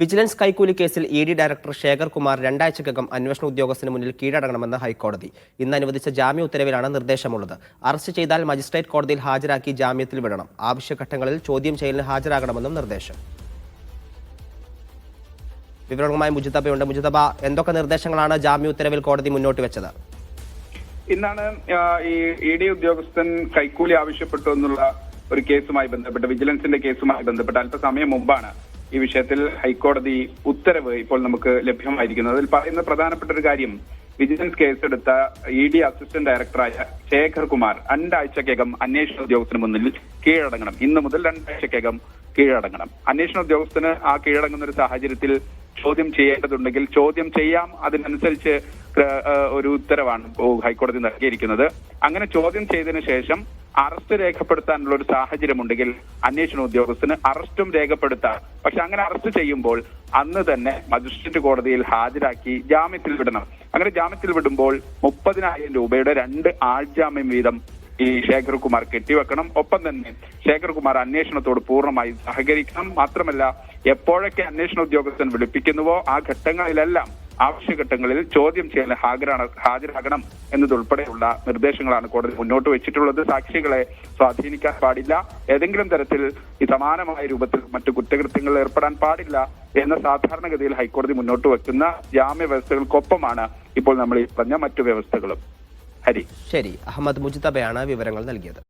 Vigilance കൈക്കൂലി കേസിൽ ED. Director Shekhar Kumar രണ്ടാഴ്ചക്കകം അന്വേഷണ ഉദ്യോഗസ്ഥന് മുന്നിൽ കീഴടങ്ങണമെന്ന് ഹൈക്കോടതി. ഇന്ന് അനുവദിച്ച ജാമ്യ ഉത്തരവിലാണ് നിർദ്ദേശമുള്ളത്. അറസ്റ്റ് ചെയ്താൽ മജിസ്ട്രേറ്റ് കോടതിയിൽ ഹാജരാക്കി ജാമ്യത്തിൽ വിടണം. ആവശ്യഘട്ടങ്ങളിൽ ചോദ്യം ചെയ്യലിന് ഹാജരാകണമെന്നും നിർദ്ദേശം. വിവരങ്ങളുമായി മുജിതബയുണ്ട്. മുജിതബ, എന്തൊക്കെ നിർദ്ദേശങ്ങളാണ് ജാമ്യ ഉത്തരവിൽ കോടതി മുന്നോട്ട് വെച്ചത്? ഇന്നാണ് ഈ ഇ.ഡി. ഉദ്യോഗസ്ഥൻ കൈക്കൂലി ആവശ്യപ്പെട്ടു എന്നുള്ള ഒരു കേസുമായി ബന്ധപ്പെട്ട്, വിജിലൻസിന്റെ കേസുമായി ബന്ധപ്പെട്ട് അല്പസമയം മുമ്പാണ് ഈ വിഷയത്തിൽ ഹൈക്കോടതി ഉത്തരവ് ഇപ്പോൾ നമുക്ക് ലഭ്യമായിരിക്കുന്നത്. അതിൽ പറയുന്ന പ്രധാനപ്പെട്ട ഒരു കാര്യം, വിജിലൻസ് കേസെടുത്ത ഇ.ഡി. അസിസ്റ്റന്റ് ഡയറക്ടറായ ശേഖർ കുമാർ രണ്ടാഴ്ചക്കകം അന്വേഷണ ഉദ്യോഗസ്ഥന് മുന്നിൽ കീഴടങ്ങണം. ഇന്ന് മുതൽ രണ്ടാഴ്ചക്കകം കീഴടങ്ങണം. അന്വേഷണ ഉദ്യോഗസ്ഥന് ആ കീഴടങ്ങുന്ന ഒരു സാഹചര്യത്തിൽ ചോദ്യം ചെയ്യേണ്ടതുണ്ടെങ്കിൽ ചോദ്യം ചെയ്യാം. അതിനനുസരിച്ച് ഒരു ഉത്തരവാണ് ഹൈക്കോടതി നൽകിയിരിക്കുന്നത്. അങ്ങനെ ചോദ്യം ചെയ്തതിനു ശേഷം അറസ്റ്റ് രേഖപ്പെടുത്താനുള്ള ഒരു സാഹചര്യമുണ്ടെങ്കിൽ അന്വേഷണ ഉദ്യോഗസ്ഥന് അറസ്റ്റും രേഖപ്പെടുത്താം. പക്ഷെ അങ്ങനെ അറസ്റ്റ് ചെയ്യുമ്പോൾ അന്ന് തന്നെ മജിസ്ട്രേറ്റ് കോടതിയിൽ ഹാജരാക്കി ജാമ്യത്തിൽ വിടണം. അങ്ങനെ ജാമ്യത്തിൽ വിടുമ്പോൾ 30,000 രൂപയുടെ 2 ആൾജാമ്യം വീതം ഈ ശേഖർ കുമാർ കെട്ടിവെക്കണം. ഒപ്പം തന്നെ ശേഖർ കുമാർ അന്വേഷണത്തോട് പൂർണ്ണമായി സഹകരിക്കണം. മാത്രമല്ല, എപ്പോഴൊക്കെ അന്വേഷണ ഉദ്യോഗസ്ഥൻ വിളിപ്പിക്കുന്നുവോ ആ ഘട്ടങ്ങളിലെല്ലാം ആവശ്യഘട്ടങ്ങളിൽ ചോദ്യം ചെയ്യാൻ ഹാജരാകണം എന്നതുൾപ്പെടെയുള്ള നിർദ്ദേശങ്ങളാണ് കോടതി മുന്നോട്ട് വെച്ചിട്ടുള്ളത്. സാക്ഷികളെ സ്വാധീനിക്കാൻ പാടില്ല, ഏതെങ്കിലും തരത്തിൽ ഈ സമാനമായ രൂപത്തിൽ മറ്റു കുറ്റകൃത്യങ്ങളിൽ ഏർപ്പെടാൻ പാടില്ല എന്ന സാധാരണഗതിയിൽ ഹൈക്കോടതി മുന്നോട്ട് വെക്കുന്ന ജാമ്യ വ്യവസ്ഥകൾക്കൊപ്പമാണ് ഇപ്പോൾ നമ്മൾ ഈ പറഞ്ഞ മറ്റു വ്യവസ്ഥകളും. ഹരി. ശരി, അഹമ്മദ് മുജിതബയാണ് വിവരങ്ങൾ നൽകിയത്.